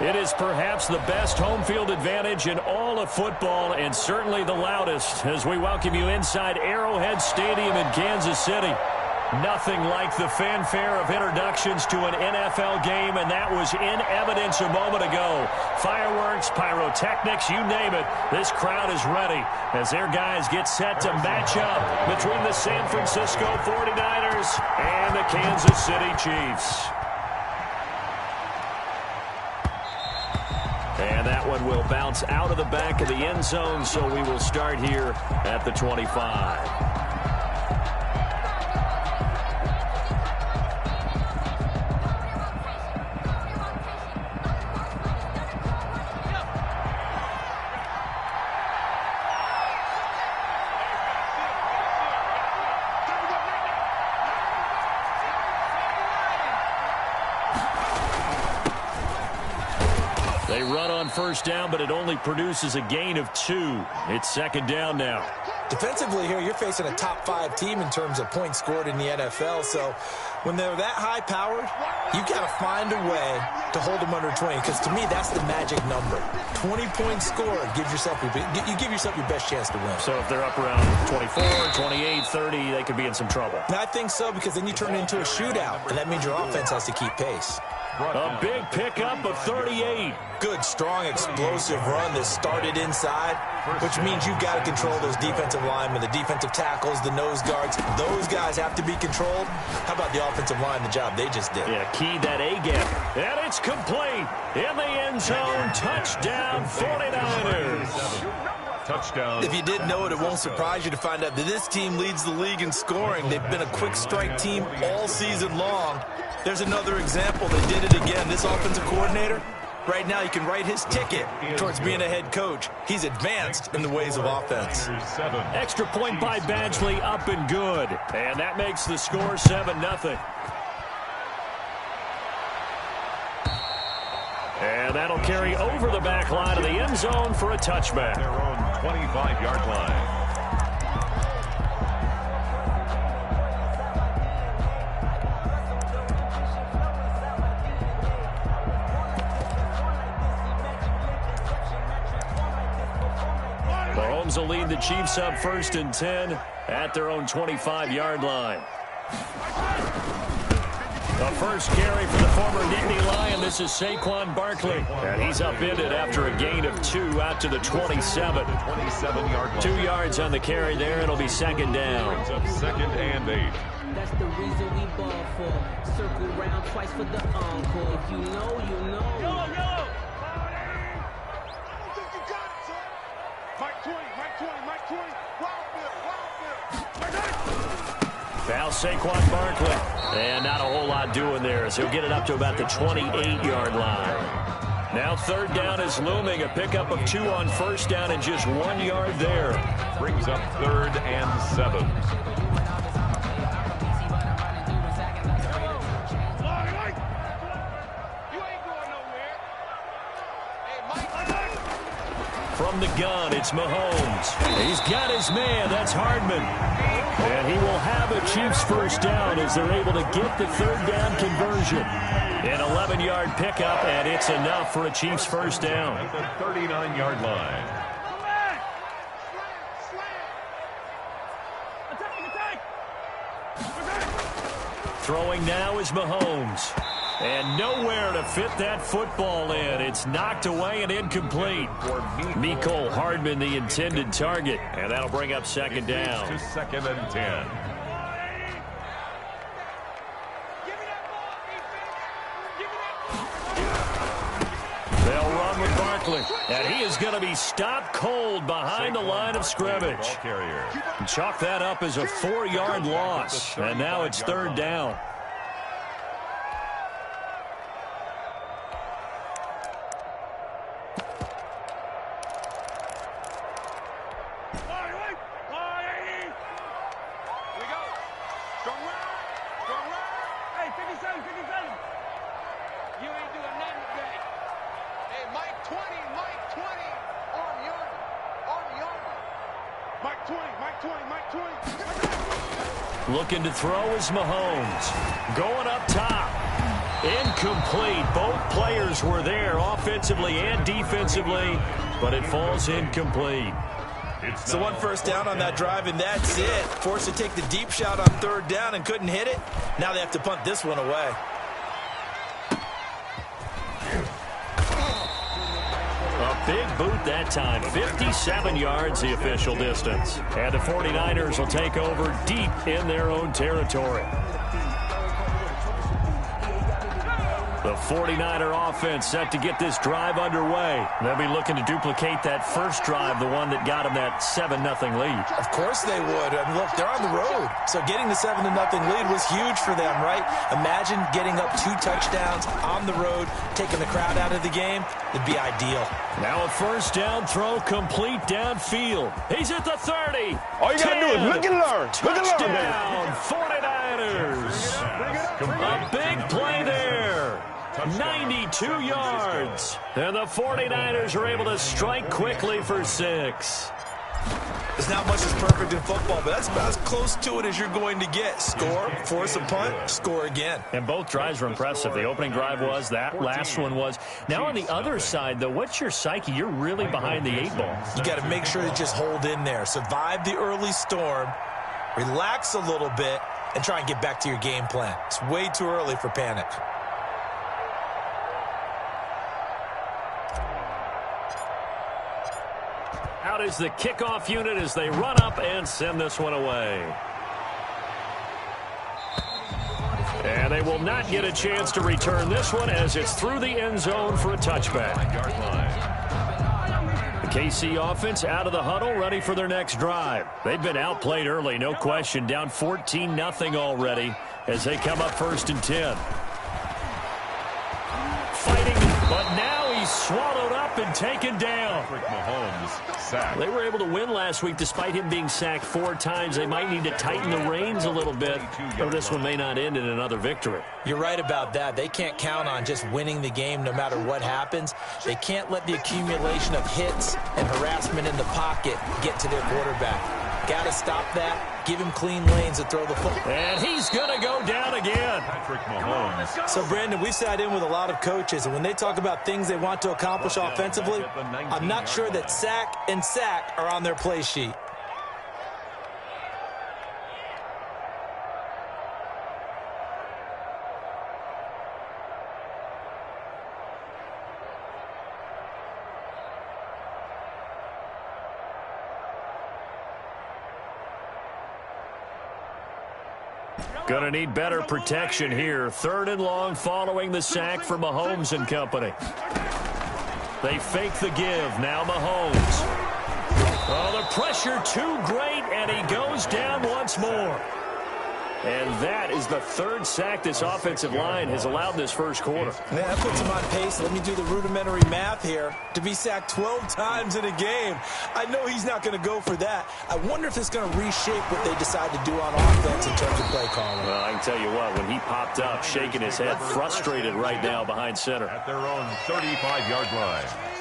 It is perhaps the best home field advantage in all of football and certainly the loudest as we welcome you inside Arrowhead Stadium in Kansas City. Nothing like the fanfare of introductions to an NFL game, and that was in evidence a moment ago. Fireworks, pyrotechnics, you name it. This crowd is ready as their guys get set to match up between the San Francisco 49ers and the Kansas City Chiefs. And that one will bounce out of the back of the end zone, so we will start here at the 25. They run on first down, but it only produces a gain of 2. It's second down now. Defensively here, you're facing a top-5 team in terms of points scored in the NFL. So when they're that high-powered, you've got to find a way to hold them under 20. Because to me, that's the magic number. 20 points scored, you give yourself your best chance to win. So if they're up around 24, 28, 30, they could be in some trouble. I think so, because then you turn it into a shootout, and that means your offense has to keep pace. A big pickup of 38. Good, strong, explosive run that started inside, which means you've got to control those defensive linemen, the defensive tackles, the nose guards. Those guys have to be controlled. How about the offensive line, the job they just did? Yeah, key that A-gap. And it's complete. In the end zone, touchdown 49ers. Touchdown. If you didn't know it, it won't surprise you to find out that this team leads the league in scoring. They've been a quick strike team all season long. There's another example. They did it again. This offensive coordinator, right now, he can write his ticket towards being a head coach. He's advanced in the ways of offense. Extra point by Badgley, up and good. And that makes the score 7-0. And that'll carry over the back line of the end zone for a touchback. Their own 25-yard line. Mahomes will lead the Chiefs up 1st and 10 at their own 25-yard line. The first carry for the former Nittany Lion. This is Saquon Barkley. And he's upended after a gain of 2 out to the 27. 27-yard line. 2 yards on the carry there. It'll be second down. Second and 8. That's the reason we ball for. Circle round twice for the encore. If you know, you know. Yo! Mike 20, Mike 20. Now Saquon Barkley. And not a whole lot doing there as he'll get it up to about the 28-yard line. Now third down is looming. A pickup of 2 on first down and just 1 yard there. Brings up 3rd and 7. From the gun, it's Mahomes. He's got his man. That's Hardman. And he will have a Chiefs first down as they're able to get the third down conversion. An 11-yard pickup, and it's enough for a Chiefs first down. At the 39-yard line. Throwing now is Mahomes. And nowhere to fit that football in. It's knocked away and incomplete. Mecole Hardman, the intended target. And that'll bring up second down. To 2nd and 10. They'll run with Barkley. And he is going to be stopped cold behind the line of scrimmage. Chalk that up as a 4-yard loss. And now it's third down. Looking to throw is Mahomes. Going up top. Incomplete. Both players were there offensively and defensively, but it falls incomplete. So 1 first down on that drive, and that's it. Forced to take the deep shot on 3rd down and couldn't hit it. Now they have to punt this one away. A big boot that time. 57 yards the official distance. And the 49ers will take over deep in their own territory. The 49er offense set to get this drive underway. They'll be looking to duplicate that first drive, the one that got them that 7-0 lead. Of course they would. I mean, look, they're on the road. So getting the 7-0 lead was huge for them, right? Imagine getting up 2 touchdowns on the road, taking the crowd out of the game. It'd be ideal. Now a first down throw complete downfield. He's at the 30. All you got to do is look and learn. Look and learn, baby. Touchdown, 49ers. A big play there. 92 yards. And the 49ers are able to strike quickly for 6. There's not much that's perfect in football, but that's about as close to it as you're going to get. Score, force a punt, score again. And both drives were impressive. The opening drive was, that last one was. Now on the other side, though, what's your psyche? You're really behind the 8 ball. You got to make sure to just hold in there. Survive the early storm, relax a little bit, and try and get back to your game plan. It's way too early for panic. Out is the kickoff unit as they run up and send this one away. And they will not get a chance to return this one as it's through the end zone for a touchback. The KC offense out of the huddle, ready for their next drive. They've been outplayed early, no question, down 14-0 already as they come up 1st and 10. Fighting, but now he's swallowed up and taken down. They were able to win last week despite him being sacked 4 times. They might need to tighten the reins a little bit, or this one may not end in another victory. You're right about that. They can't count on just winning the game no matter what happens. They can't let the accumulation of hits and harassment in the pocket get to their quarterback. Got to stop that. Give him clean lanes to throw the football. And he's going to go down again. So, Brandon, we've sat in with a lot of coaches, and when they talk about things they want to accomplish offensively, I'm not sure that sack and sack are on their play sheet. Going to need better protection here. 3rd and long following the sack for Mahomes and company. They fake the give. Now Mahomes. Oh, the pressure too great, and he goes down once more. And that is the 3rd sack this offensive line has allowed this first quarter. Man, that puts him on pace. Let me do the rudimentary math here. To be sacked 12 times in a game, I know he's not going to go for that. I wonder if it's going to reshape what they decide to do on offense in terms of play calling. Well, I can tell you what, when he popped up, shaking his head, frustrated right now behind center. At their own 35-yard line.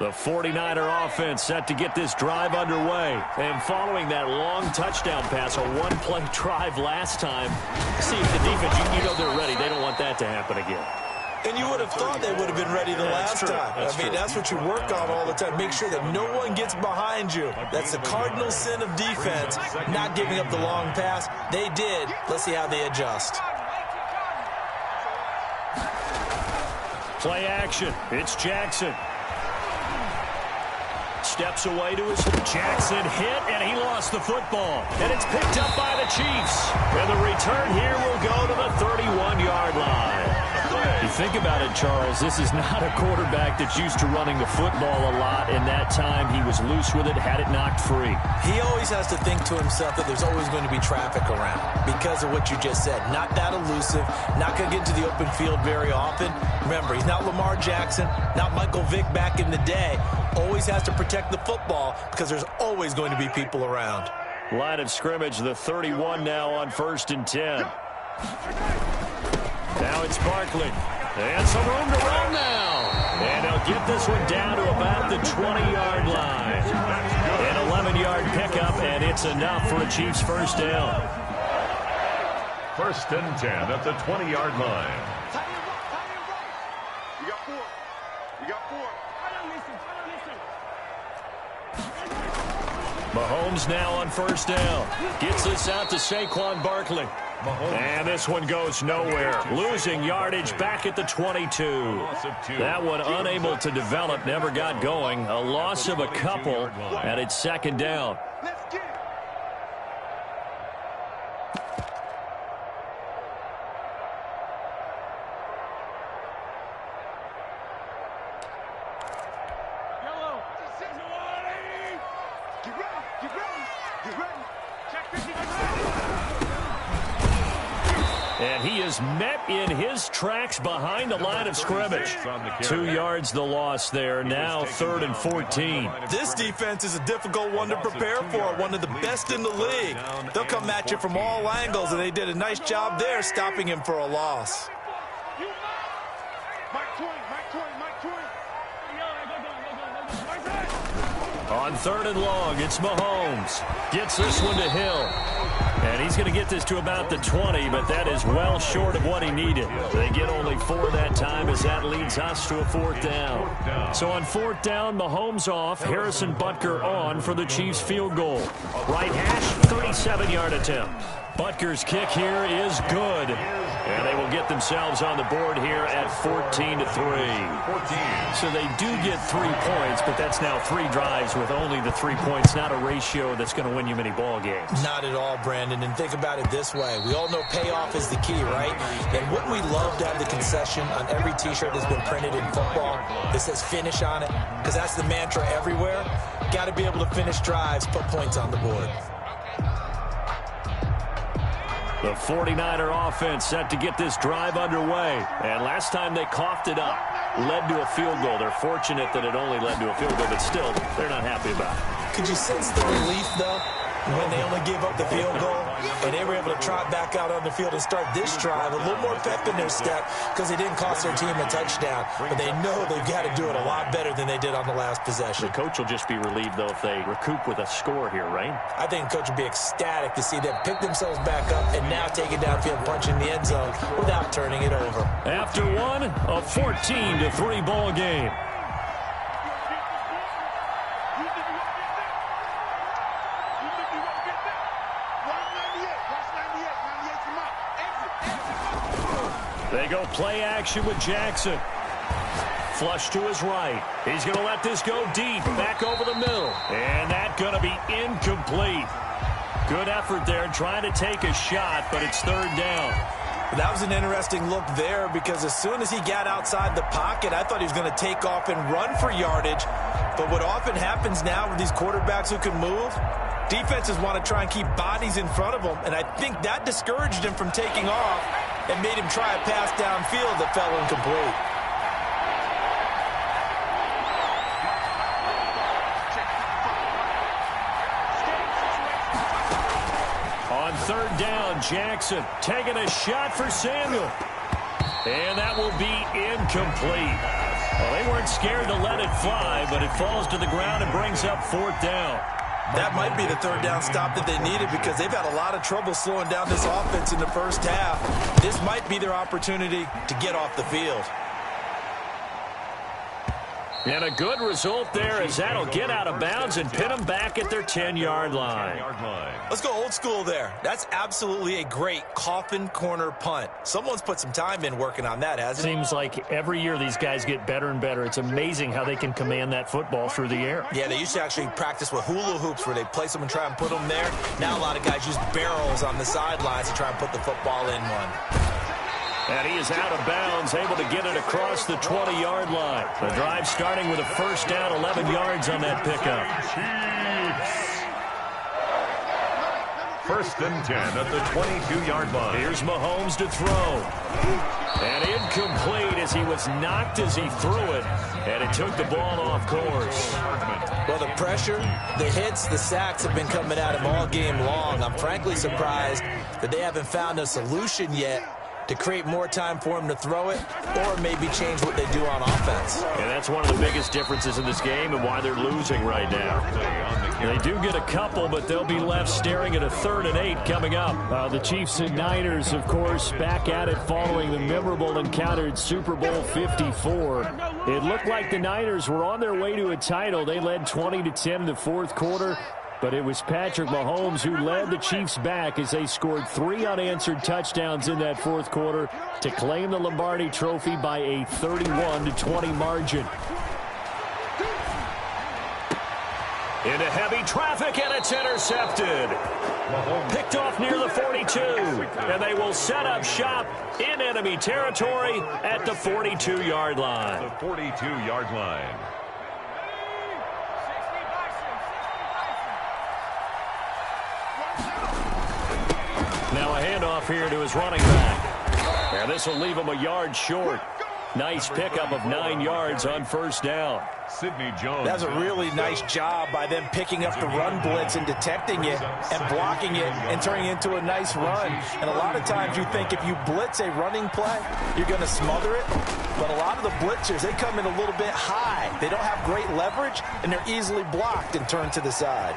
The 49er offense set to get this drive underway. And following that long touchdown pass, a one-play drive last time, see if the defense, you know they're ready. They don't want that to happen again. And you would have thought they would have been ready the last time. That's what you work on all the time. Make sure that no one gets behind you. That's the cardinal sin of defense, not giving up the long pass. They did. Let's see how they adjust. Play action. It's Jackson. Steps away to his Jackson hit, and he lost the football. And it's picked up by the Chiefs. And the return here will go to the 31-yard line. You think about it, Charles, this is not a quarterback that's used to running the football a lot. In that time, he was loose with it, had it knocked free. He always has to think to himself that there's always going to be traffic around because of what you just said. Not that elusive, not going to get into the open field very often. Remember, he's not Lamar Jackson, not Michael Vick back in the day. Always has to protect the football because there's always going to be people around. Line of scrimmage, the 31 now on 1st and 10. Now it's Barkley. And some room to run now. And they'll get this one down to about the 20-yard line. And 11-yard pickup, and it's enough for a Chiefs first down. 1st and 10 at the 20-yard line. You got 4. You got 4. Mahomes now on first down. Gets this out to Saquon Barkley. And this one goes nowhere. Losing yardage back at the 22. That one unable to develop, never got going. A loss of a couple, and it's 2nd down. Let's get it. And he is met in his tracks behind the line of scrimmage. 2 yards the loss there. Now 3rd and 14. This defense is a difficult one to prepare for, one of the best in the league. They'll come at you from all angles, and they did a nice job there stopping him for a loss. On 3rd and long, it's Mahomes. Gets this one to Hill. And he's going to get this to about the 20, but that is well short of what he needed. They get only 4 that time as that leads us to a 4th down. So on 4th down, Mahomes off, Harrison Butker on for the Chiefs field goal. Right hash, 37-yard attempt. Butker's kick here is good. And they will get themselves on the board here at 14-3. So they do get 3 points, but that's now 3 drives with only the 3 points, not a ratio that's going to win you many ball games. Not at all, Brandon. And think about it this way. We all know payoff is the key, right? And wouldn't we love to have the concession on every T-shirt that's been printed in football that says finish on it? Because that's the mantra everywhere. Got to be able to finish drives, put points on the board. The 49er offense set to get this drive underway. And last time they coughed it up, led to a field goal. They're fortunate that it only led to a field goal, but still, they're not happy about it. Could you sense the relief, though, when they only gave up the field goal and they were able to trot back out on the field and start this drive a little more pep in their step because they didn't cost their team a touchdown, but they know they've got to do it a lot better than they did on the last possession. The coach will just be relieved, though, if they recoup with a score here, right? I think the coach will be ecstatic to see them pick themselves back up and now take it downfield, punch in the end zone without turning it over. After one, a 14-3 ball game. They go play action with Jackson. Flush to his right. He's going to let this go deep, back over the middle. And that's going to be incomplete. Good effort there, trying to take a shot, but it's 3rd down. That was an interesting look there because as soon as he got outside the pocket, I thought he was going to take off and run for yardage. But what often happens now with these quarterbacks who can move, defenses want to try and keep bodies in front of them, and I think that discouraged him from taking off and made him try a pass downfield that fell incomplete. On 3rd down, Jackson taking a shot for Samuel. And that will be incomplete. Well, they weren't scared to let it fly, but it falls to the ground and brings up 4th down. That might be the 3rd down stop that they needed because they've had a lot of trouble slowing down this offense in the first half. This might be their opportunity to get off the field. And a good result there as that'll get out of bounds and pin them back at their 10-yard line. Let's go old school there. That's absolutely a great coffin corner punt. Someone's put some time in working on that, hasn't it? Seems like every year these guys get better and better. It's amazing how they can command that football through the air. Yeah, they used to actually practice with hula hoops where they place them and try and put them there. Now a lot of guys use barrels on the sidelines to try and put the football in one. And he is out of bounds, able to get it across the 20-yard line. The drive starting with a first down, 11 yards on that pickup. 1st and 10 at the 22-yard line. Here's Mahomes to throw. And incomplete as he was knocked as he threw it. And it took the ball off course. Well, the pressure, the hits, the sacks have been coming at him all game long. I'm frankly surprised that they haven't found a solution yet to create more time for him to throw it, or maybe change what they do on offense. And that's one of the biggest differences in this game and why they're losing right now. They do get a couple, but they'll be left staring at a 3rd and 8 coming up. The Chiefs and Niners, of course, back at it following the memorable encounter in Super Bowl 54. It looked like the Niners were on their way to a title. They led 20-10 in the fourth quarter. But it was Patrick Mahomes who led the Chiefs back as they scored 3 unanswered touchdowns in that fourth quarter to claim the Lombardi Trophy by a 31-20 margin. Into heavy traffic, and it's intercepted. Picked off near the 42, and they will set up shop in enemy territory at the 42-yard line. The 42-yard line. Now a handoff here to his running back. And this will leave him a yard short. Nice pickup of 9 yards on first down. Sidney Jones. That's a really nice job by them picking up the run blitz and detecting it and blocking it and turning it into a nice run. And a lot of times you think if you blitz a running play, you're going to smother it. But a lot of the blitzers, they come in a little bit high. They don't have great leverage, and they're easily blocked and turned to the side.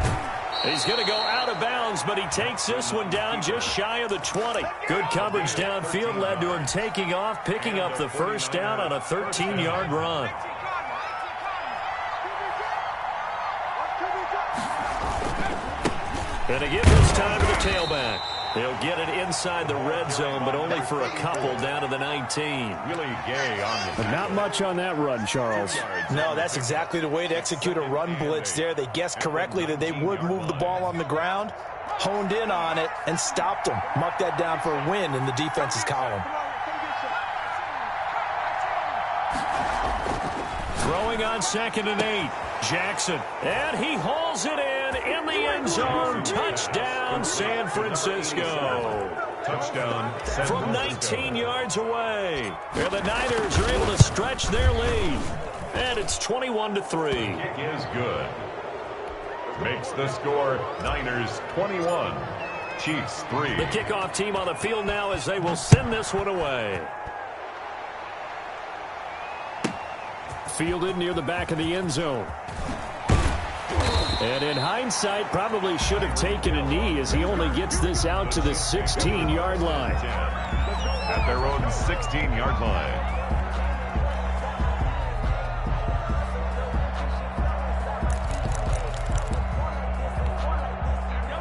He's going to go out of bounds, but he takes this one down just shy of the 20. Good coverage downfield led to him taking off, picking up the first down on a 13-yard run. And again this time to the tailback. He'll get it inside the red zone, but only for a couple down to the 19. Really gay on the Not much on that run, Charles. No, that's exactly the way to execute a run blitz there. They guessed correctly that they would move the ball on the ground, honed in on it, and stopped them. Mark that down for a win in the defense's column. Throwing on 2nd and 8. Jackson, and he hauls it in the end zone. Touchdown, San Francisco. touchdown. From 19 yards away. And the Niners are able to stretch their lead. And it's 21-3. Kick is good. Makes the score Niners 21, Chiefs 3. The kickoff team on the field now as they will send this one away. Fielded near the back of the end zone. And in hindsight, probably should have taken a knee as he only gets this out to the 16-yard line. At their own 16-yard line.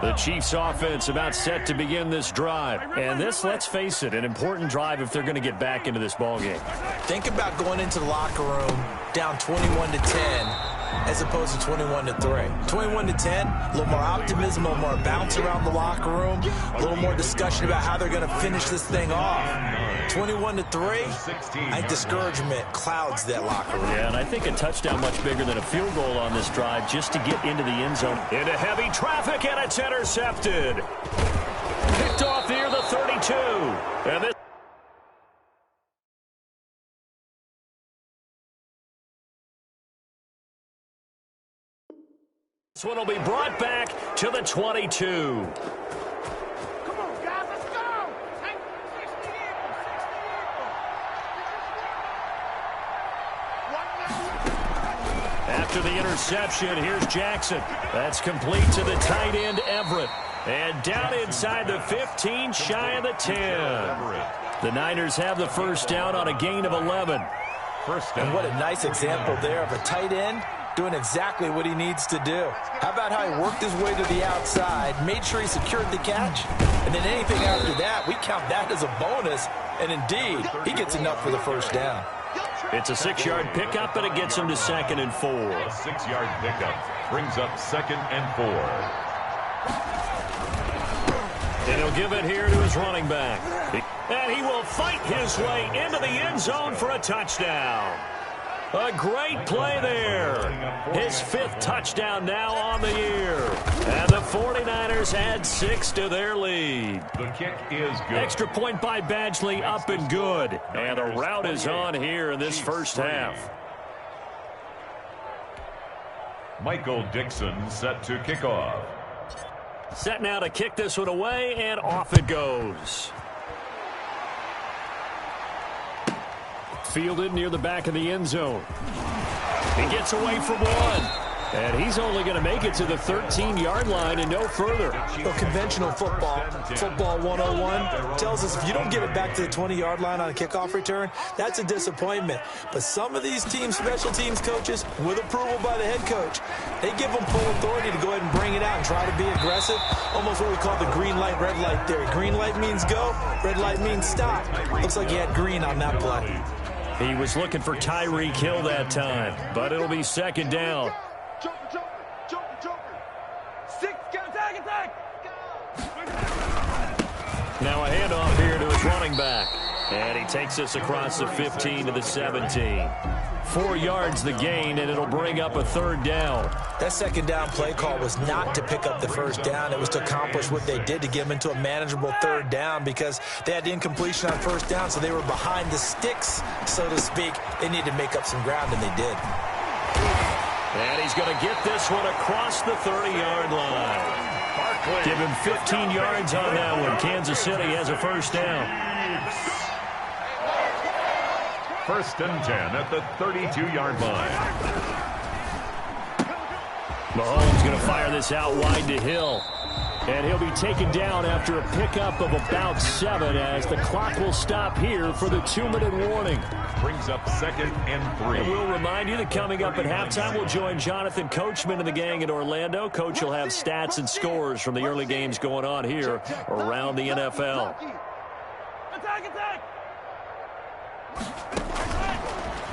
The Chiefs offense about set to begin this drive. And this, let's face it, an important drive if they're going to get back into this ballgame. Think about going into the locker room down 21-10 as opposed to 21-3. 21-10, a little more optimism, a little more bounce around the locker room, a little more discussion about how they're going to finish this thing off. 21-3, I think discouragement clouds that locker room. Yeah, and I think a touchdown much bigger than a field goal on this drive just to get into the end zone. Into heavy traffic, and it's intercepted. Picked off near the 32. And this one will be brought back to the 22. After the interception, here's Jackson. That's complete to the tight end, Everett. And down inside the 15, shy of the 10. The Niners have the first down on a gain of 11. And what a nice example there of a tight end doing exactly what he needs to do. How about how he worked his way to the outside, made sure he secured the catch, and then anything after that, we count that as a bonus. And indeed, he gets enough for the first down. It's a 6-yard pickup, and it gets him to 2nd and 4. A 6-yard pickup brings up 2nd and 4. And he'll give it here to his running back. And he will fight his way into the end zone for a touchdown. A great play there. His 5th touchdown now on the year. And the 49ers add 6 to their lead. The kick is good. Extra point by Badgley, up and good. And the route is on here in this first half. Michael Dixon set to kick off. Set now to kick this one away, and off it goes. Fielded near the back of the end zone. He gets away from one. And he's only going to make it to the 13-yard line and no further. Well, conventional football 101, tells us if you don't get it back to the 20-yard line on a kickoff return, that's a disappointment. But some of these teams, special teams coaches, with approval by the head coach, they give them full authority to go ahead and bring it out and try to be aggressive. Almost what we call the green light, red light theory. Green light means go, red light means stop. Looks like he had green on that play. He was looking for Tyreek Hill that time, but it'll be second down. Now a handoff here to his running back. And he takes us across the 15 to the 17. 4 yards the gain, and it'll bring up a third down. That second down play call was not to pick up the first down. It was to accomplish what they did, to get them into a manageable third down, because they had incompletion on first down, so they were behind the sticks, so to speak. They needed to make up some ground, and they did. And he's going to get this one across the 30-yard line. Give him 15 yards on that one. Kansas City has a first down. First and 10 at the 32-yard line. Mahomes going to fire this out wide to Hill. And he'll be taken down after a pickup of about 7 as the clock will stop here for the 2-minute warning. Brings up second and 3. And we'll remind you that coming up at halftime, we'll join Jonathan Coachman and the gang in Orlando. Coach will have stats and scores from the early games going on here around the NFL.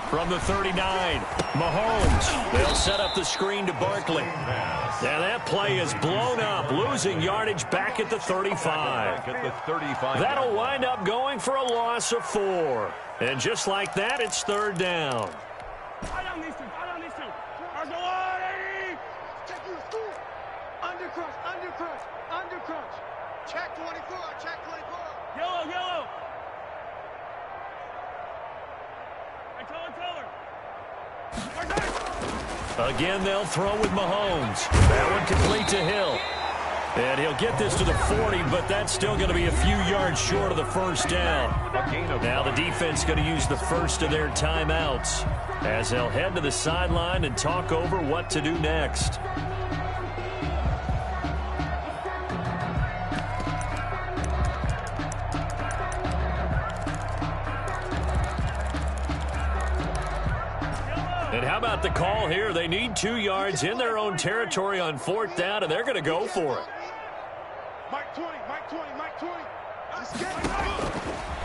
From the 39, Mahomes. They'll set up the screen to Barkley. And that play is blown up, losing yardage back at the 35. That'll wind up going for a loss of 4. And just like that, it's third down. Check 24, check 24. Yellow. Again, they'll throw with Mahomes. That one complete to Hill. And he'll get this to the 40, but that's still going to be a few yards short of the first down. Now the defense going to use the first of their timeouts as they'll head to the sideline and talk over what to do next. And how about the call here? They need 2 yards in their own territory on fourth down, and they're going to go for it. Mike 20.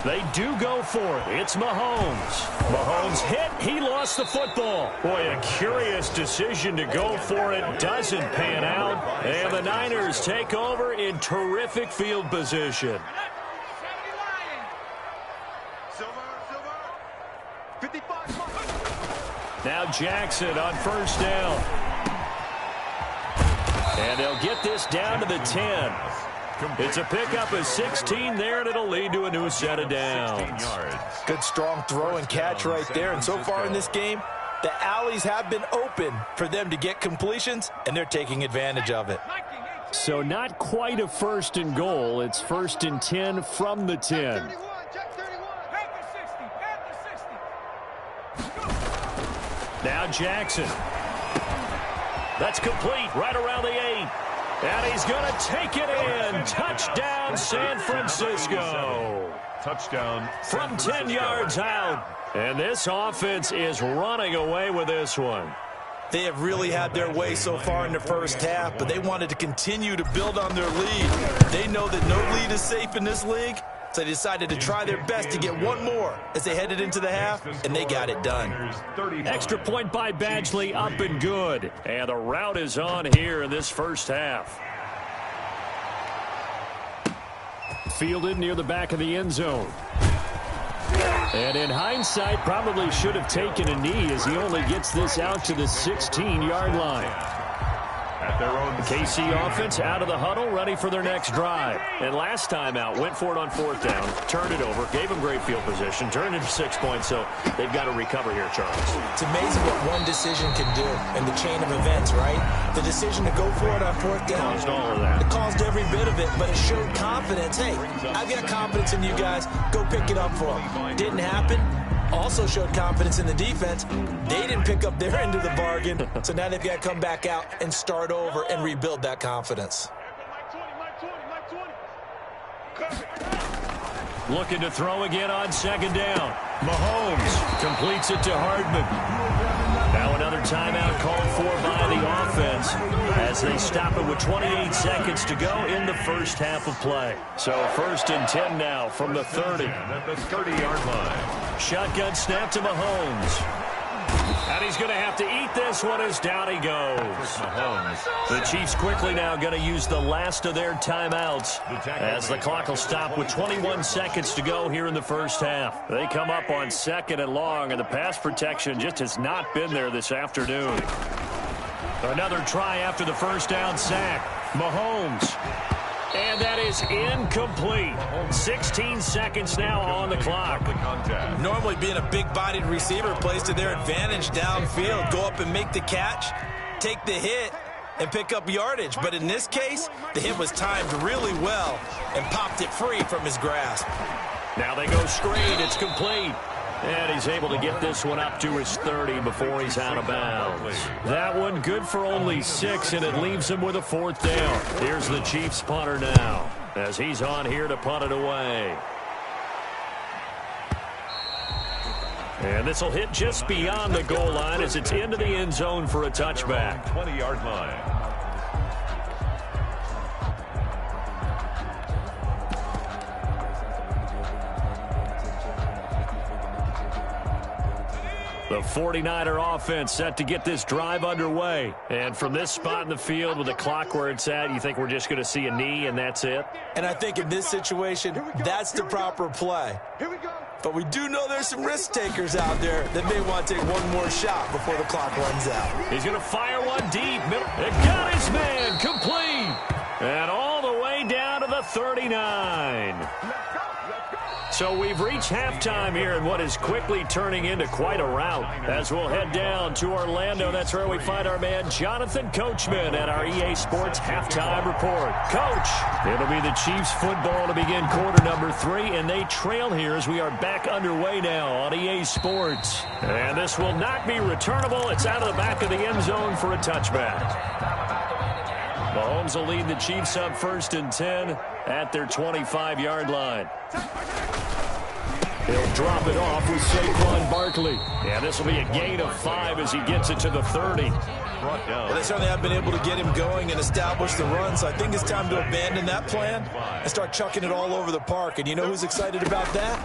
They do go for it. It's Mahomes. Mahomes hit. He lost the football. Boy, a curious decision to go for it. Doesn't pan out. And the Niners take over in terrific field position. Silver. 55. Now Jackson on first down. And they'll get this down to the 10. It's a pickup of 16 there, and it'll lead to a new set of downs. Good, strong throw and catch right there. And so far in this game, the alleys have been open for them to get completions, and they're taking advantage of it. So not quite a first and goal. It's first and 10 from the 10. Now Jackson. That's complete right around the 8. And he's going to take it in. Touchdown, San Francisco. Touchdown from 10 yards out. And this offense is running away with this one. They have really had their way so far in the first half, but they wanted to continue to build on their lead. They know that no lead is safe in this league, so they decided to try their best to get one more as they headed into the half, and they got it done. Extra point by Badgley, up and good. And the route is on here in this first half. Fielded near the back of the end zone. And in hindsight, probably should have taken a knee as he only gets this out to the 16-yard line. At their own KC offense out of the huddle, ready for their next drive. And last time out, went for it on fourth down, turned it over, gave them great field position, turned it to 6 points, so they've got to recover here, Charles. It's amazing what one decision can do in the chain of events, right? The decision to go for it on fourth down. Caused all of that. It caused every bit of it, but it showed confidence. Hey, I've got confidence in you guys. Go pick it up for them. Didn't happen. also showed confidence in the defense. They didn't pick up their end of the bargain, so now they've got to come back out and start over and rebuild that confidence. Looking to throw again on second down. Mahomes completes it to Hardman. Now another timeout called for by the offense as they stop it with 28 seconds to go in the first half of play. So 1st and 10 now from the 30. At the 30-yard line. Shotgun snap to Mahomes. And he's going to have to eat this one as down he goes. Mahomes. The Chiefs quickly now going to use the last of their timeouts as the clock will stop with 21 seconds to go here in the first half. They come up on 2nd and long, and the pass protection just has not been there this afternoon. Another try after the first down sack. Mahomes. And that is incomplete. 16 seconds now on the clock. Normally being a big-bodied receiver plays to their advantage downfield. Go up and make the catch, take the hit, and pick up yardage. But in this case, the hit was timed really well and popped it free from his grasp. Now they go screen. It's complete. And he's able to get this one up to his 30 before he's out of bounds. That one good for only 6, and it leaves him with a 4th down. Here's the Chiefs punter now as he's on here to punt it away. And this will hit just beyond the goal line as it's into the end zone for a touchback. 20-yard line. The 49er offense set to get this drive underway. And from this spot in the field with the clock where it's at, you think we're just going to see a knee and that's it? And I think in this situation, that's the proper play. But we do know there's some risk takers out there that may want to take one more shot before the clock runs out. He's going to fire one deep. It got his man complete. And all the way down to the 39. So we've reached halftime here in what is quickly turning into quite a rout. As we'll head down to Orlando, that's where we find our man Jonathan Coachman at our EA Sports Halftime Report. Coach, it'll be the Chiefs football to begin quarter number 3, and they trail here as we are back underway now on EA Sports. And this will not be returnable. It's out of the back of the end zone for a touchback. Mahomes will lead the Chiefs up 1st and 10 at their 25-yard line. He'll drop it off with Saquon Barkley. And this will be a gain of 5 as he gets it to the 30. Well, they certainly have been able to get him going and establish the run, so I think it's time to abandon that plan and start chucking it all over the park. And you know who's excited about that?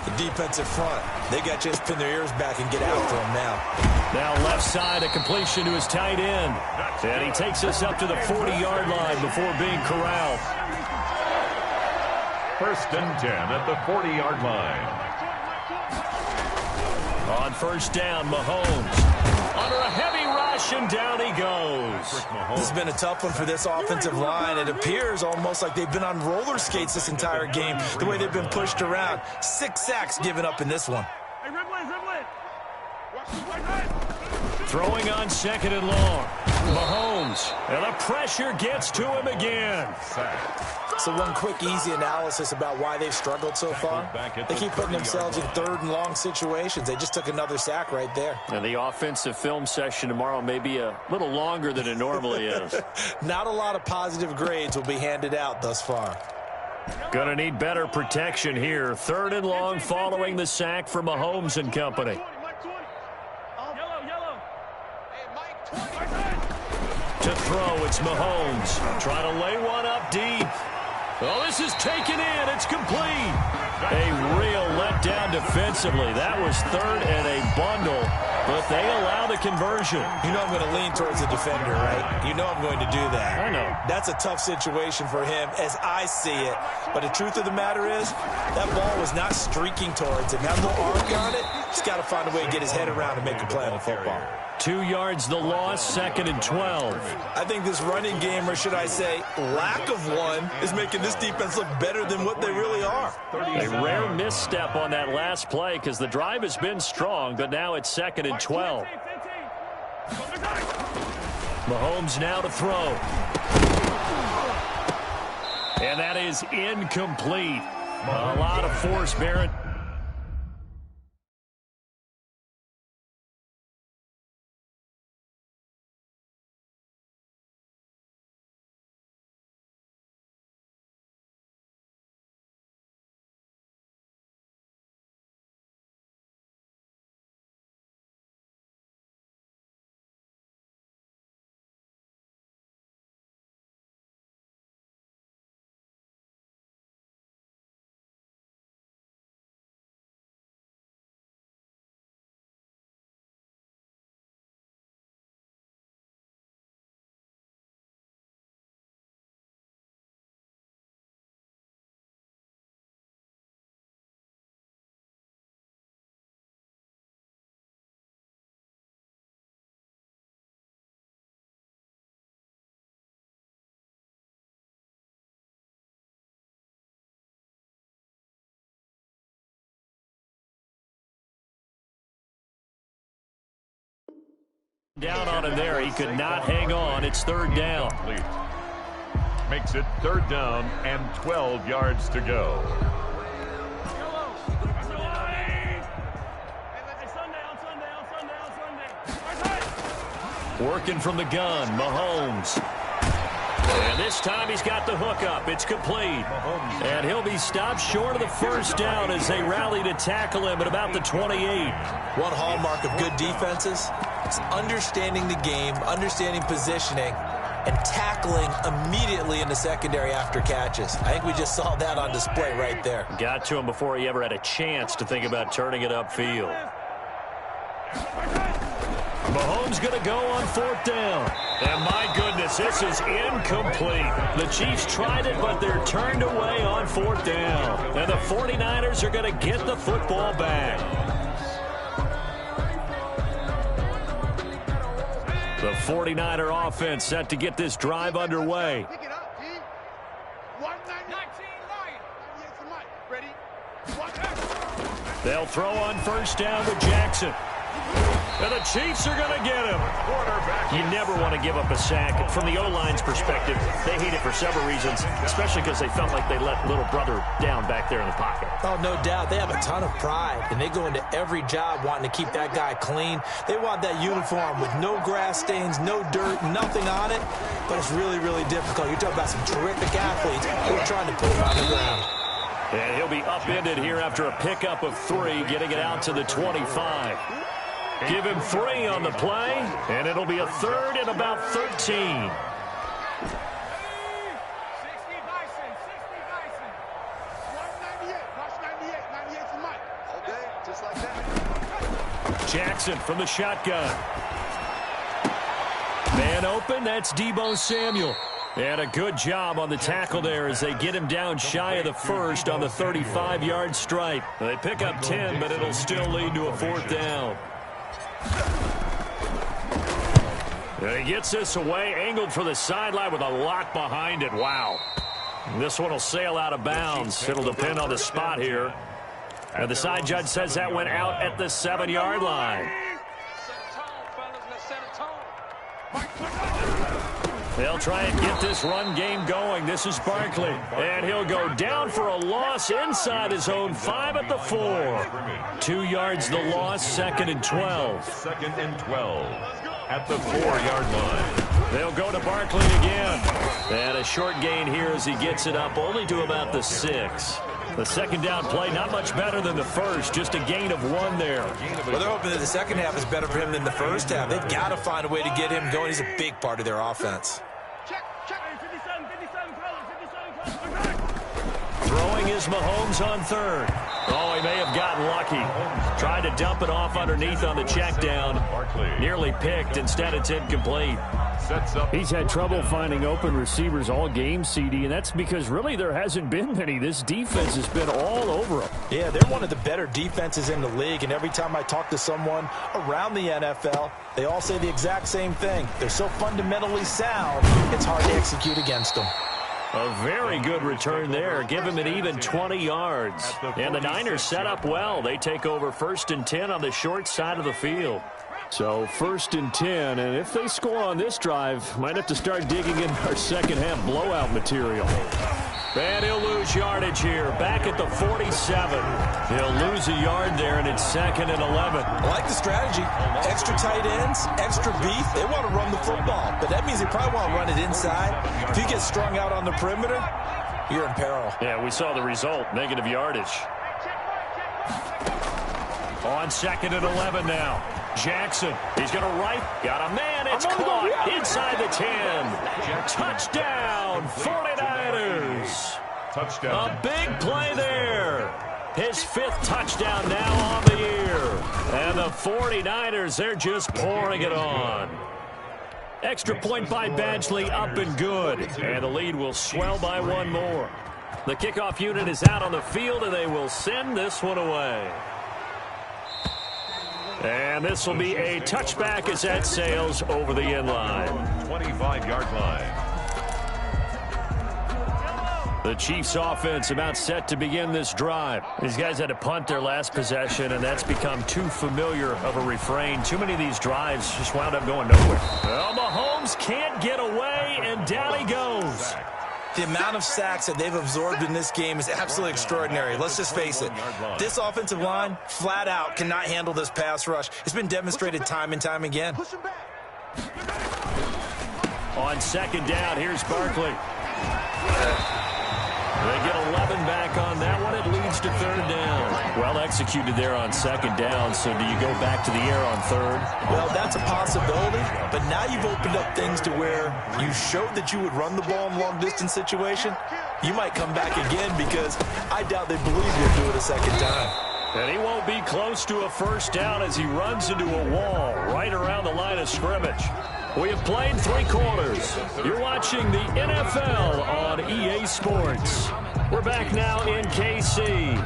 The defensive front. They got a chance to pin their ears back and get after him now. Now left side, a completion to his tight end. And he takes us up to the 40-yard line before being corralled. 1st and 10 at the 40-yard line. On 1st down, Mahomes under a heavy rush, and down he goes. This has been a tough one for this offensive line. It appears almost like they've been on roller skates this entire game, the way they've been pushed around. 6 sacks given up in this one. Throwing on 2nd and long. Mahomes, and the pressure gets to him again. So one quick, easy analysis about why they've struggled so far. They keep putting themselves in 3rd and long situations. They just took another sack right there. And the offensive film session tomorrow may be a little longer than it normally is. Not a lot of positive grades will be handed out thus far. Gonna need better protection here. 3rd and long following the sack for Mahomes and company. To throw, it's Mahomes. Trying to lay one up deep. Oh, this is taken in. It's complete. A real letdown defensively. That was 3rd and a bundle, but they allow the conversion. You know I'm going to lean towards the defender, right? You know I'm going to do that. I know. That's a tough situation for him as I see it. But the truth of the matter is, that ball was not streaking towards him. Have no arm on it. He's got to find a way to get his head around and make a play on the football. 2 yards the loss, 2nd and 12. I think this running game, or should I say lack of one, is making this defense look better than what they really are. A rare misstep on that last play because the drive has been strong, but now it's 2nd and 12. Mahomes now to throw. And that is incomplete. A lot of force, Barrett. Down on him there. He could not hang on. It's third down. Makes it third down and 12 yards to go. Working from the gun, Mahomes. And this time he's got the hook up. It's complete. And he'll be stopped short of the first down as they rally to tackle him at about the 28. One hallmark of good defenses is understanding the game, understanding positioning, and tackling immediately in the secondary after catches. I think we just saw that on display right there. Got to him before he ever had a chance to think about turning it upfield. Mahomes going to go on fourth down. And my goodness, this is incomplete. The Chiefs tried it, but they're turned away on fourth down. And the 49ers are going to get the football back. The 49er offense set to get this drive underway. Pick it up, T. 199. They'll throw on first down with Jackson. And the Chiefs are going to get him. You never want to give up a sack. From the O-line's perspective, they hate it for several reasons, especially because they felt like they let little brother down back there in the pocket. Oh, no doubt. They have a ton of pride, and they go into every job wanting to keep that guy clean. They want that uniform with no grass stains, no dirt, nothing on it. But it's really, really difficult. You're talking about some terrific athletes who are trying to put him on the ground. And he'll be upended here after a pickup of 3, getting it out to the 25. Give him 3 on the play, and it'll be a third and about 13. 60 Bison, 198, watch 98, 98's the mic. All day, just like that. Jackson from the shotgun. Man open, that's Deebo Samuel. And a good job on the tackle there as they get him down shy of the first on the 35-yard stripe. They pick up 10, but it'll still lead to a fourth down. And he gets this away, angled for the sideline with a lot behind it. Wow. This one will sail out of bounds. It'll depend on the spot here. And the side judge says that went out at the 7-yard line. They'll try and get this run game going. This is Barkley. And he'll go down for a loss inside his own 5 at the 4. 2 yards the loss, 2nd and 12. 2nd and 12 at the 4-yard line. They'll go to Barkley again. And a short gain here as he gets it up only to about the 6. The second down play not much better than the first, just a gain of 1 there. Well, they're hoping that the second half is better for him than the first half. They've got to find a way to get him going. He's a big part of their offense. Throwing is Mahomes on third. Oh, he may have gotten lucky. Tried to dump it off underneath on the check down. Nearly picked. Instead, it's incomplete. He's had trouble finding open receivers all game, CD, and that's because really there hasn't been many. This defense has been all over him. Yeah, they're one of the better defenses in the league, and every time I talk to someone around the NFL, they all say the exact same thing. They're so fundamentally sound, it's hard to execute against them. A very good return there. Give him an even 20 yards. And the Niners set up well. They take over 1st and 10 on the short side of the field. So 1st and 10, and if they score on this drive, might have to start digging in our second half blowout material. And he'll lose yardage here. Back at the 47. He'll lose a yard there, and it's 2nd and 11. I like the strategy. Extra tight ends, extra beef. They want to run the football, but that means they probably want to run it inside. If you get strung out on the perimeter, you're in peril. Yeah, we saw the result. Negative yardage. On 2nd and 11 now. Jackson, he's going to right. Got a man. It's caught inside the 10. Touchdown, 49ers. Touchdown. A big play there. His 5th touchdown now on the year. And the 49ers, they're just pouring it on. Extra point by Badgley, up and good. And the lead will swell by 1 more. The kickoff unit is out on the field, and they will send this one away. And this will be a touchback as that sails over the end line. 25-yard line. The The Chiefs offense about set to begin this drive. These guys had to punt their last possession, and that's become too familiar of a refrain. Too many of these drives just wound up going nowhere. Well, Mahomes can't get away, and down he goes. The amount of sacks that they've absorbed in this game is absolutely extraordinary. Let's just face it. This offensive line, flat out, cannot handle this pass rush. It's been demonstrated time and time again. On second down, here's Barkley. They get 11 back on that one. It leads to third down. Well executed there on second down, so do you go back to the air on third? Well, that's a possibility, but now you've opened up things to where you showed that you would run the ball in long-distance situation. You might come back again because I doubt they believe you'll do it a second time. And he won't be close to a first down as he runs into a wall right around the line of scrimmage. We have played 3 quarters. You're watching the NFL on EA Sports. We're back now in KC.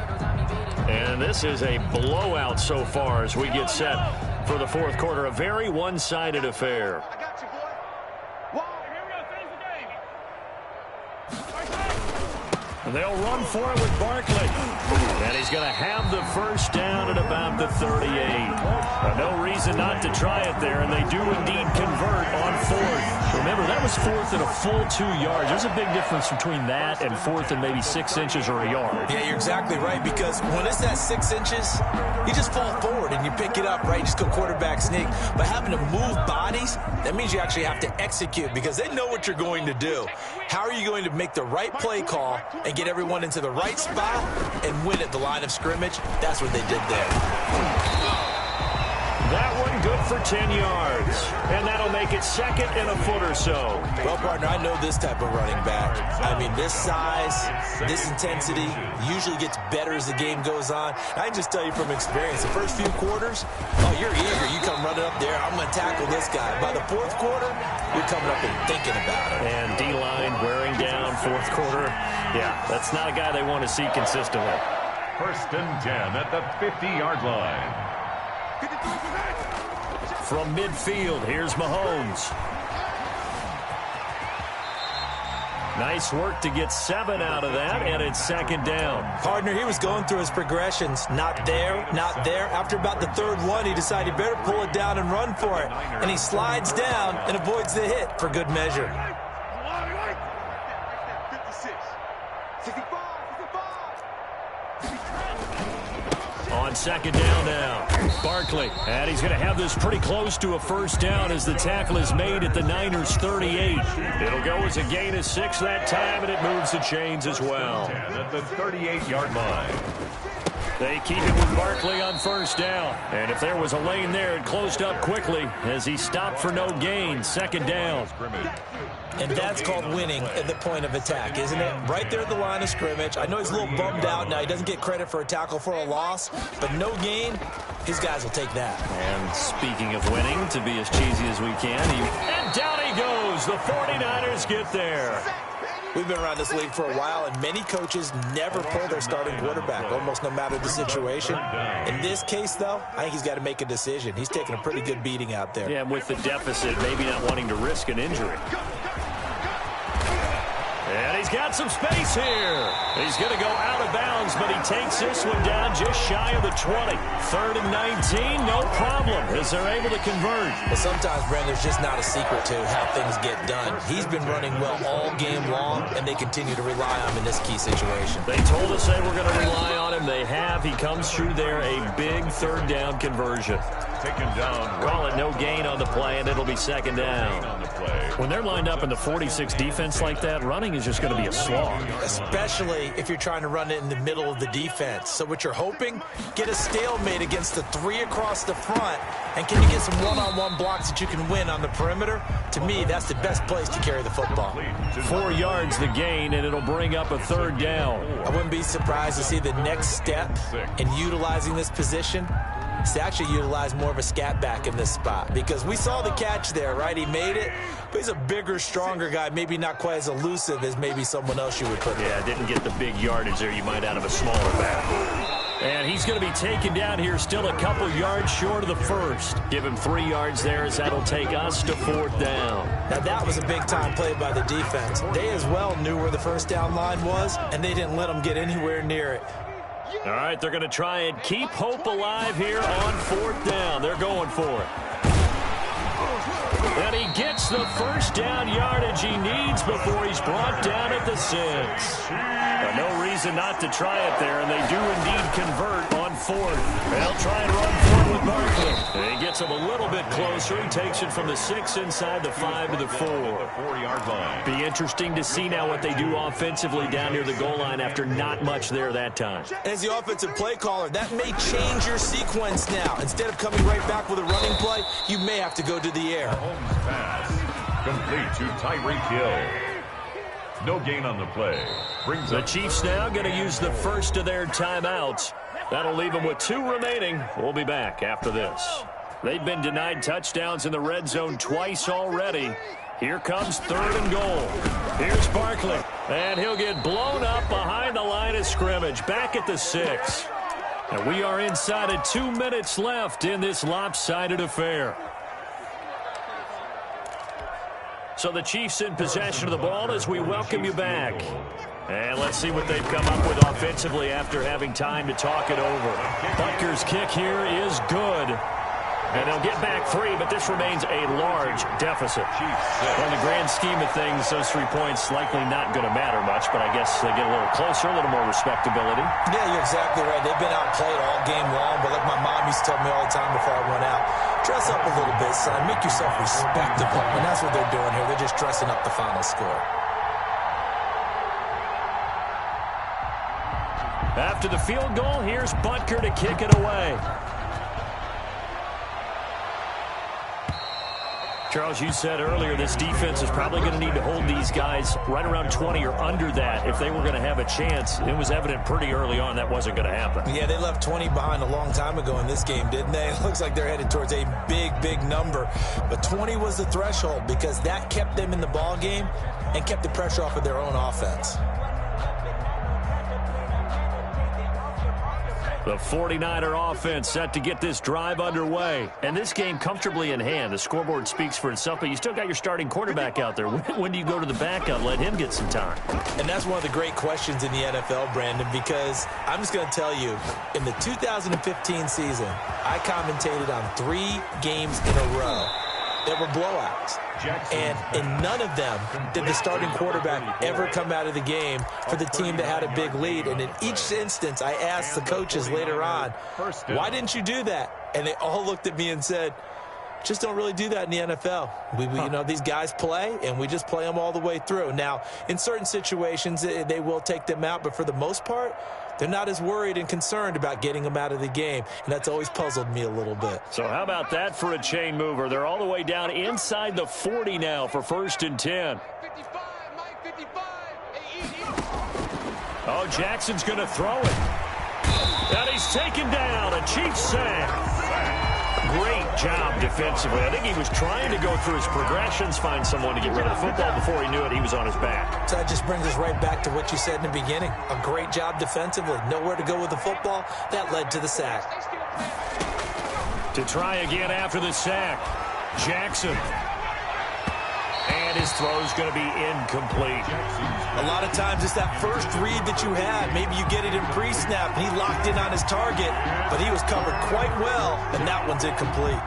And this is a blowout so far as we get set for the fourth quarter. A very one-sided affair. I got you, boy. Whoa, here we go. Finish the game. They'll run for it with Barkley. And he's going to have the first down at about the 38. No reason not to try it there, and they do indeed convert on fourth. Remember, that was fourth and a full 2 yards. There's a big difference between that and fourth and maybe 6 inches or a yard. Yeah, you're exactly right, because when it's at 6 inches, you just fall forward and you pick it up, right? You just go quarterback sneak. But having to move bodies, that means you actually have to execute because they know what you're going to do. How are you going to make the right play call and get everyone into the right spot and win at the line of scrimmage? That's what they did there. That one good for 10 yards. And that'll make it second and a foot or so. Well, partner, I know this type of running back. I mean, this size, this intensity usually gets better as the game goes on. I can just tell you from experience, the first few quarters, oh, you're eager. You come running up there, I'm going to tackle this guy. By the fourth quarter, you're coming up and thinking about it. And D-line wearing down fourth quarter. Yeah, that's not a guy they want to see consistently. First and 10 at the 50-yard line. From midfield, here's Mahomes. Nice work to get 7 out of that, and it's second down. Partner, he was going through his progressions. Not there, not there. After about the third one, he decided he better pull it down and run for it. And he slides down and avoids the hit for good measure. 56, 65, 65. On second down now, Barkley. And he's going to have this pretty close to a first down as the tackle is made at the Niners' 38. It'll go as a gain of 6 that time, and it moves the chains as well. At the 38-yard line. They keep it with Barkley on first down. And if there was a lane there, it closed up quickly as he stopped for no gain. Second down. And that's called winning at the point of attack, isn't it? Right there at the line of scrimmage. I know he's a little bummed out now. He doesn't get credit for a tackle for a loss, but no gain, his guys will take that. And speaking of winning, to be as cheesy as we can, and down he goes. The 49ers get there. We've been around this league for a while, and many coaches never pull their starting quarterback, almost no matter the situation. In this case, though, I think he's got to make a decision. He's taking a pretty good beating out there. Yeah, with the deficit, maybe not wanting to risk an injury. And he's got some space here. He's going to go out of bounds, but he takes this one down just shy of the 20. Third and 19, no problem, as they're able to convert. Well, sometimes, Brandon, there's just not a secret to how things get done. He's been running well all game long, and they continue to rely on him in this key situation. They told us they were going to rely on him. They have. He comes through there, a big third down conversion. Taken down. Call it no gain on the play, and it'll be second down. When they're lined up in the 46 defense like that, running is just going to be a slog. Especially if you're trying to run it in the middle of the defense. So what you're hoping, get a stalemate against the 3 across the front, and can you get some one-on-one blocks that you can win on the perimeter? To me, that's the best place to carry the football. 4 yards the gain, and it'll bring up a third down. I wouldn't be surprised to see the next step in utilizing this position is to actually utilize more of a scat back in this spot, because we saw the catch there, right? He made it, but he's a bigger, stronger guy, maybe not quite as elusive as maybe someone else you would put there. Yeah, didn't get the big yardage there you might out of a smaller back. And he's going to be taken down here, still a couple yards short of the first. Give him 3 yards there, as that'll take us to 4th down. Now, that was a big-time play by the defense. They as well knew where the first down line was, and they didn't let them get anywhere near it. All right, they're going to try and keep hope alive here on 4th down. They're going for it. And he gets the first down yardage he needs before he's brought down at the 6. No reason not to try it there, and they do indeed convert on 4th. They'll try and run for it with Barkley. And he gets him a little bit closer. He takes it from the 6 inside the 5 to the 4. 4-yard line. Be interesting to see now what they do offensively down near the goal line after not much there that time. As the offensive play caller, that may change your sequence now. Instead of coming right back with a running play, you may have to go to the air. Mahomes pass. Complete to Tyreek Hill. No gain on the play. Brings the Chiefs now going to use the first of their timeouts. That'll leave them with 2 remaining. We'll be back after this. They've been denied touchdowns in the red zone twice already. Here comes 3rd and goal. Here's Barkley, and he'll get blown up behind the line of scrimmage, back at the 6. And we are inside of 2 minutes left in this lopsided affair. So the Chiefs in possession of the ball as we welcome you back. And let's see what they've come up with offensively after having time to talk it over. Butker's kick here is good. And they'll get back 3, but this remains a large deficit. In the grand scheme of things, those 3 points likely not going to matter much, but I guess they get a little closer, a little more respectability. Yeah, you're exactly right. They've been outplayed all game long, but like my mom used to tell me all the time before I went out, dress up a little bit, son. Make yourself respectable. And that's what they're doing here. They're just dressing up the final score. After the field goal, here's Butker to kick it away. Charles, you said earlier this defense is probably going to need to hold these guys right around 20 or under that if they were going to have a chance. It was evident pretty early on that wasn't going to happen. Yeah, they left 20 behind a long time ago in this game, didn't they? It looks like they're headed towards a big, big number. But 20 was the threshold because that kept them in the ball game and kept the pressure off of their own offense. The 49er offense set to get this drive underway. And this game comfortably in hand. The scoreboard speaks for itself, but you still got your starting quarterback out there. When do you go to the backup, let him get some time? And that's one of the great questions in the NFL, Brandon, because I'm just going to tell you, in the 2015 season, I commentated on 3 games in a row that were blowouts. And in none of them did the starting quarterback ever come out of the game for the team that had a big lead. And in each instance, I asked the coaches later on, why didn't you do that? And they all looked at me and said, just don't really do that in the NFL. You know, these guys play, and we just play them all the way through. Now, in certain situations, they will take them out, but for the most part, they're not as worried and concerned about getting them out of the game, and that's always puzzled me a little bit. So how about that for a chain mover? They're all the way down inside the 40 now for 1st and 10. Oh, Jackson's going to throw it. And he's taken down. A Chiefs sack. Great job defensively. I think he was trying to go through his progressions, find someone to get rid of the football. Before he knew it, he was on his back. So that just brings us right back to what you said in the beginning. A great job defensively. Nowhere to go with the football. That led to the sack. To try again after the sack, Jackson. And his throw's going to be incomplete. A lot of times it's that first read that you had. Maybe you get it in pre-snap, and he locked in on his target, but he was covered quite well, and that one's incomplete.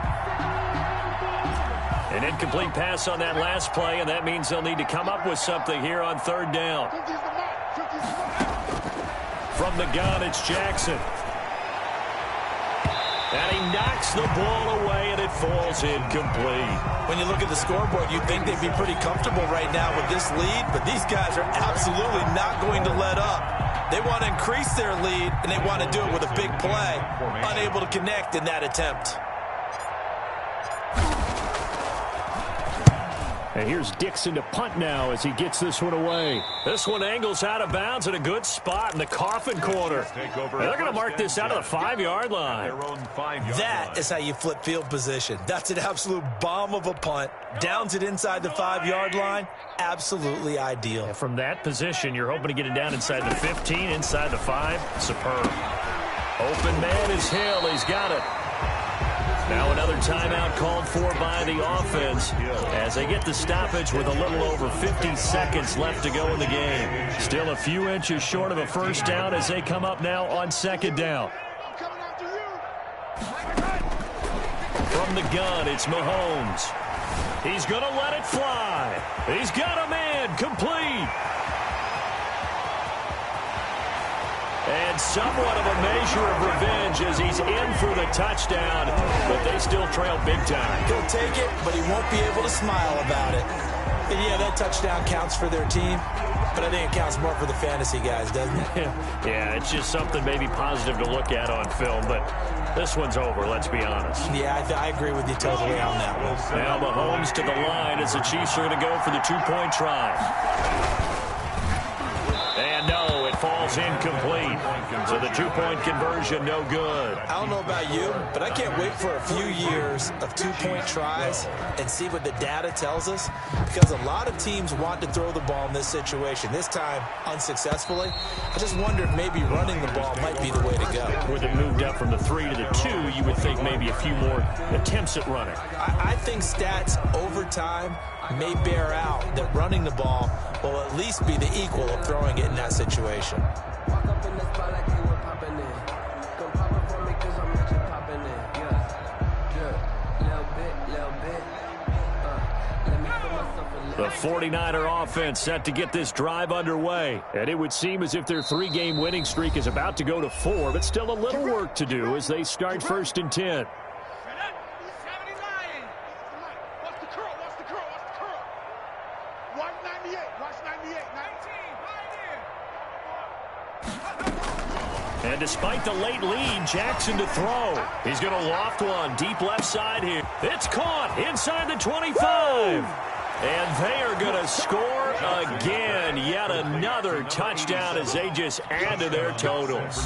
An incomplete pass on that last play, and that means they'll need to come up with something here on 3rd down. From the gun, it's Jackson. And he knocks the ball away, and it falls incomplete. When you look at the scoreboard, you'd think they'd be pretty comfortable right now with this lead, but these guys are absolutely not going to let up. They want to increase their lead, and they want to do it with a big play. Unable to connect in that attempt. And here's Dixon to punt now as he gets this one away. This one angles out of bounds in a good spot in the coffin corner. And they're going to mark this out of the 5-yard line. That is how you flip field position. That's an absolute bomb of a punt. Downs it inside the 5-yard line. Absolutely ideal. And from that position, you're hoping to get it down inside the 15, inside the 5. Superb. Open man is Hill. He's got it. Now another timeout called for by the offense as they get the stoppage with a little over 50 seconds left to go in the game. Still a few inches short of a first down as they come up now on second down. From the gun, it's Mahomes. He's going to let it fly. He's got a man complete. And somewhat of a measure of revenge as he's in for the touchdown, but they still trail big time. He'll take it, but he won't be able to smile about it. And yeah, that touchdown counts for their team, but I think it counts more for the fantasy guys, doesn't it? Yeah, it's just something maybe positive to look at on film, but this one's over, let's be honest. Yeah, I agree with you totally on that one. Now Mahomes to the line as the Chiefs are going to go for the two-point try. And no, it falls incomplete. So the two-point conversion, no good. I don't know about you, but I can't wait for a few years of two-point tries and see what the data tells us, because a lot of teams want to throw the ball in this situation. This time, unsuccessfully. I just wonder if maybe running the ball might be the way to go. With it moved up from the 3 to the 2, you would think maybe a few more attempts at running. I think stats over time may bear out that running the ball will at least be the equal of throwing it in that situation. The 49er offense set to get this drive underway. And it would seem as if their 3-game winning streak is about to go to 4, but still a little work to do as they start 1st and 10. And despite the late lead, Jackson to throw. He's going to loft one deep left side here. It's caught inside the 25. And they are going to score again. Yet another touchdown as they just add to their totals.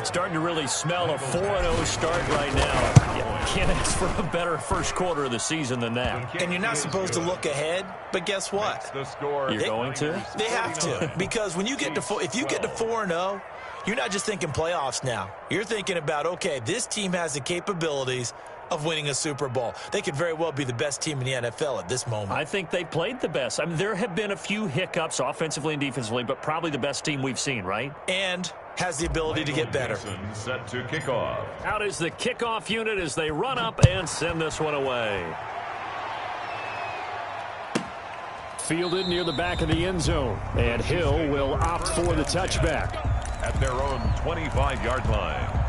Starting to really smell a 4-0 start right now. Yeah, can't ask for a better first quarter of the season than that. And you're not supposed to look ahead, but guess what? You're going to? They have to. Because when you get to if you get to 4-0, you're not just thinking playoffs now. You're thinking about, okay, this team has the capabilities of winning a Super Bowl. They could very well be the best team in the NFL at this moment. I think they played the best. I mean, there have been a few hiccups offensively and defensively, but probably the best team we've seen, right? And has the ability to get better. Set to kick off. Out is the kickoff unit as they run up and send this one away. Fielded near the back of the end zone, and Hill will opt for the touchback. At their own 25-yard line.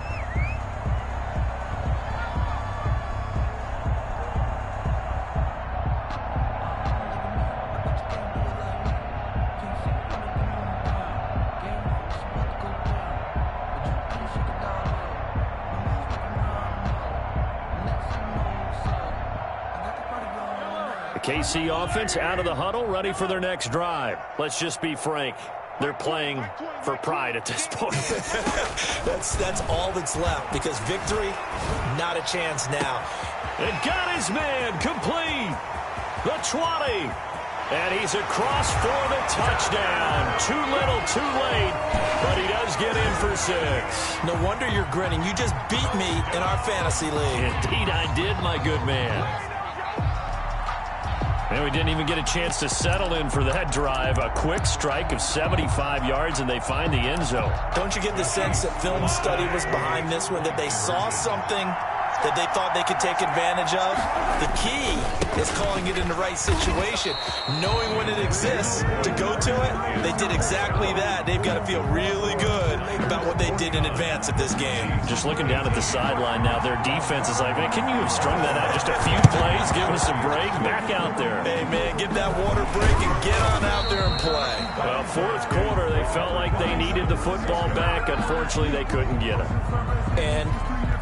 The KC offense out of the huddle, ready for their next drive. Let's just be frank. They're playing for pride at this point. that's all that's left, because victory, not a chance now. And got his man complete. The 20. And he's across for the touchdown. Too little, too late. But he does get in for 6. No wonder you're grinning. You just beat me in our fantasy league. Indeed I did, my good man. And we didn't even get a chance to settle in for that drive. A quick strike of 75 yards, and they find the end zone. Don't you get the sense that film study was behind this one, that they saw something that they thought they could take advantage of? The key is calling it in the right situation. Knowing when it exists to go to it, they did exactly that. They've got to feel really good about what they did in advance of this game. Just looking down at the sideline now, their defense is like, man, can you have strung that out just a few plays? Give us a break. Back out there. Hey, man, give that water break and get on out there and play. Well, 4th quarter, they felt like they needed the football back. Unfortunately, they couldn't get it. And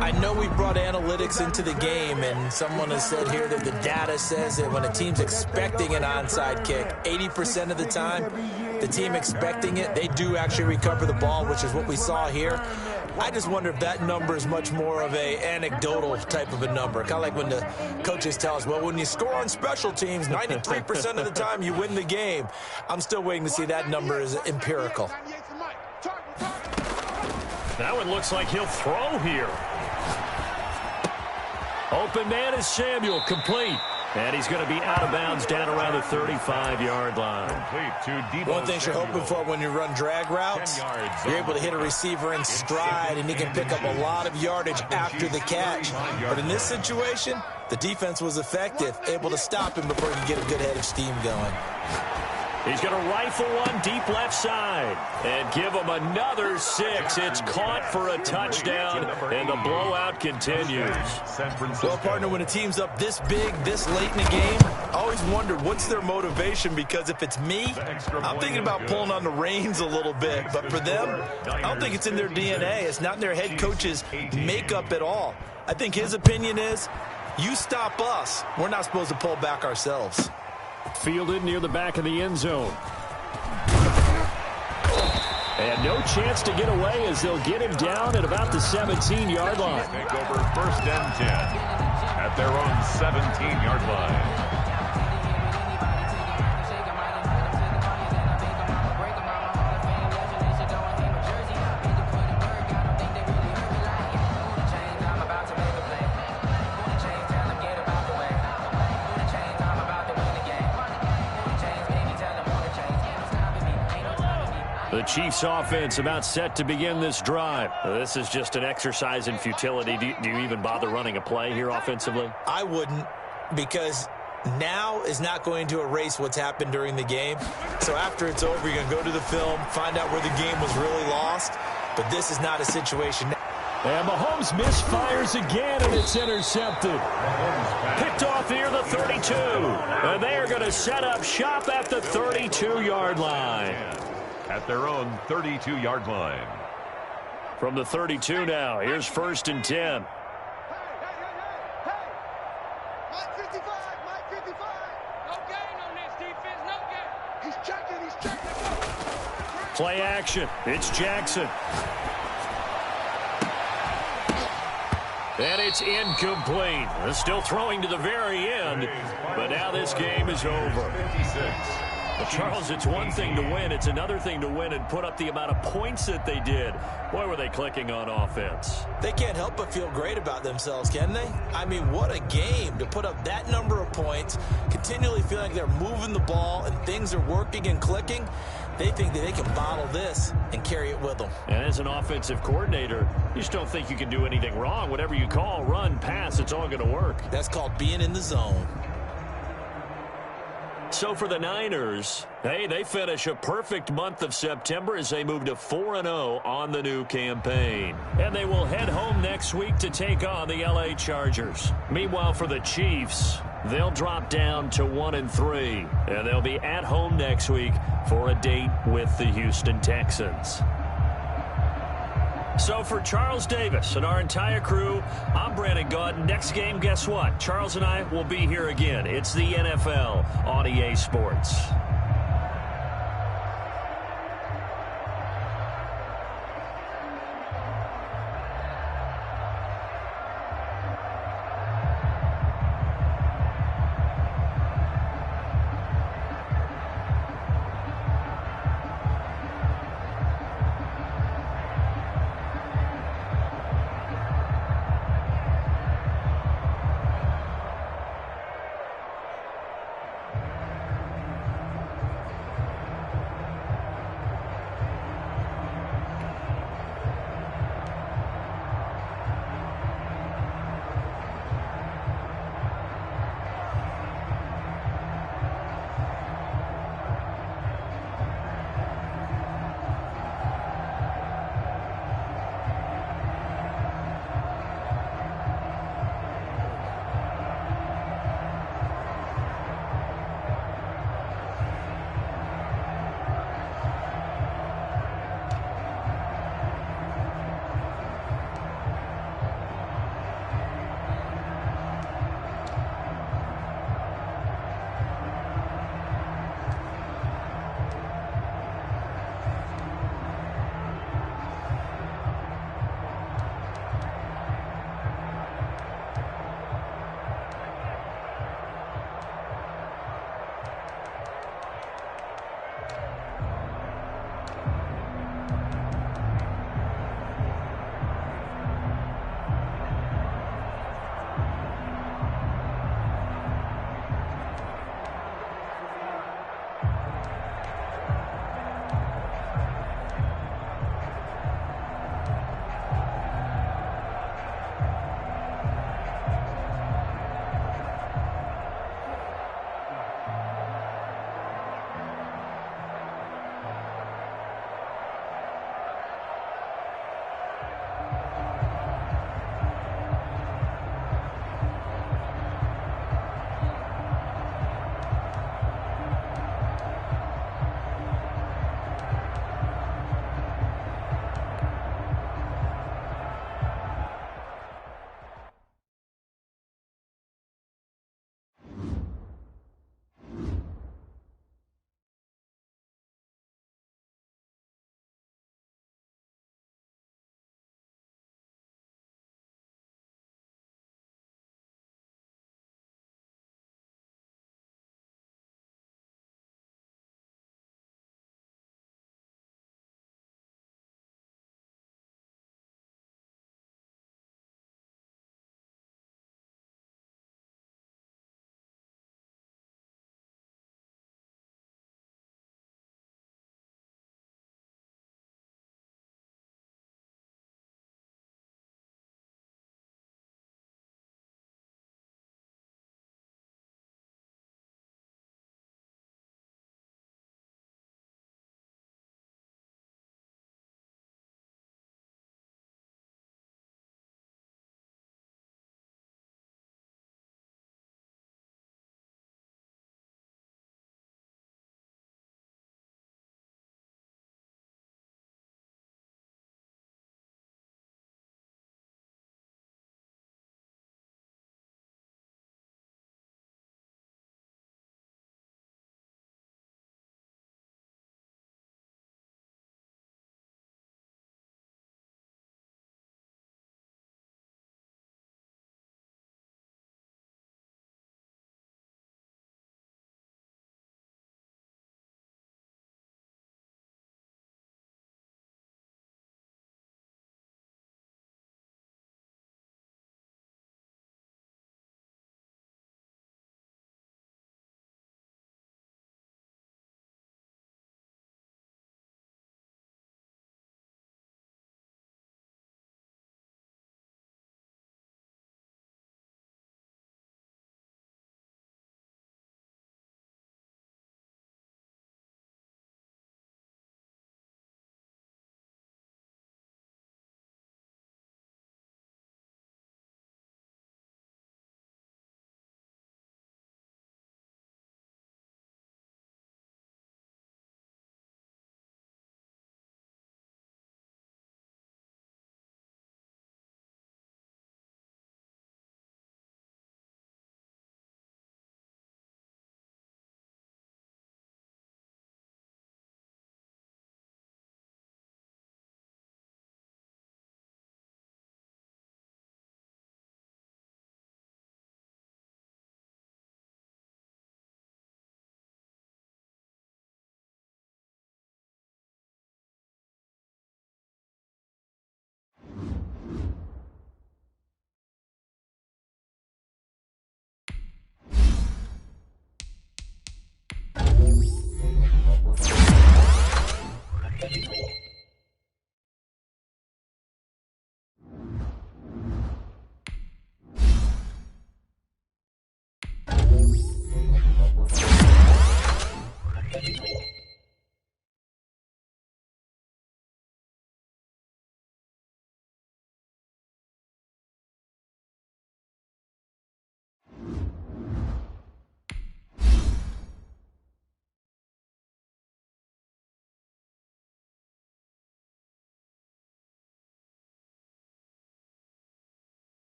I know we brought analytics into the game, and someone has said here that the data says that when a team's expecting an onside kick, 80% of the time, the team expecting it, they do actually recover the ball, which is what we saw here. I just wonder if that number is much more of a anecdotal type of a number. Kind of like when the coaches tell us, well, when you score on special teams, 93% of the time you win the game. I'm still waiting to see that number is empirical. That one looks like he'll throw here. Open man is Samuel, complete. And he's going to be out of bounds down around the 35-yard line. One thing you're hoping for when you run drag routes, you're able to hit a receiver in stride, and he can pick up a lot of yardage after the catch. But in this situation, the defense was effective, able to stop him before he could get a good head of steam going. He's going to rifle one deep left side and give him another 6. It's caught for a touchdown, and the blowout continues. Well, partner, when a team's up this big, this late in the game, I always wonder what's their motivation, because if it's me, I'm thinking about pulling on the reins a little bit. But for them, I don't think it's in their DNA. It's not in their head coach's makeup at all. I think his opinion is, you stop us, we're not supposed to pull back ourselves. Fielded near the back of the end zone. And no chance to get away as they'll get him down at about the 17-yard line. Take over 1st and 10 at their own 17-yard line. The Chiefs offense about set to begin this drive. This is just an exercise in futility. Do you even bother running a play here offensively? I wouldn't, because now is not going to erase what's happened during the game. So after it's over, you're going to go to the film, find out where the game was really lost. But this is not a situation. And Mahomes misfires again, and it's intercepted. Picked off near the 32. And they are going to set up shop at the 32-yard line. At their own 32-yard line. From the 32 now, here's 1st and 10. Mike 55, Mike 55. No gain on this defense, no gain. He's checking. Play action. It's Jackson. And it's incomplete. They're still throwing to the very end, but now this game is over. 56. Well, Charles, it's one thing to win. It's another thing to win and put up the amount of points that they did. Boy, were they clicking on offense. They can't help but feel great about themselves, can they? I mean, what a game to put up that number of points, continually feeling like they're moving the ball and things are working and clicking. They think that they can bottle this and carry it with them. And as an offensive coordinator, you just don't think you can do anything wrong. Whatever you call, run, pass, it's all going to work. That's called being in the zone. So for the Niners, hey, they finish a perfect month of September as they move to 4-0 on the new campaign. And they will head home next week to take on the LA Chargers. Meanwhile, for the Chiefs, they'll drop down to 1-3, and they'll be at home next week for a date with the Houston Texans. So for Charles Davis and our entire crew, I'm Brandon Gaudin. Next game, guess what? Charles and I will be here again. It's the NFL on EA Sports.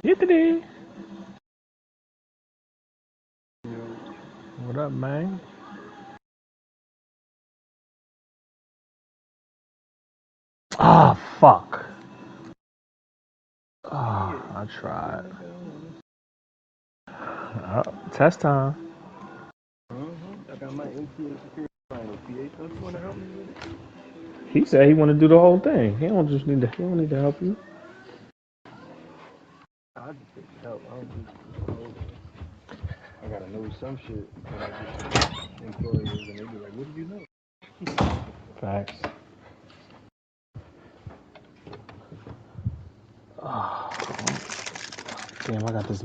Yippity! What up, man? Ah, fuck. Ah, I tried. Test time. He said he want to do the whole thing. He don't just need to. He don't need to help you. I just need help. I gotta know some shit. When I get to employers and they be like, "What did you know?" Facts. Oh, damn, I got this.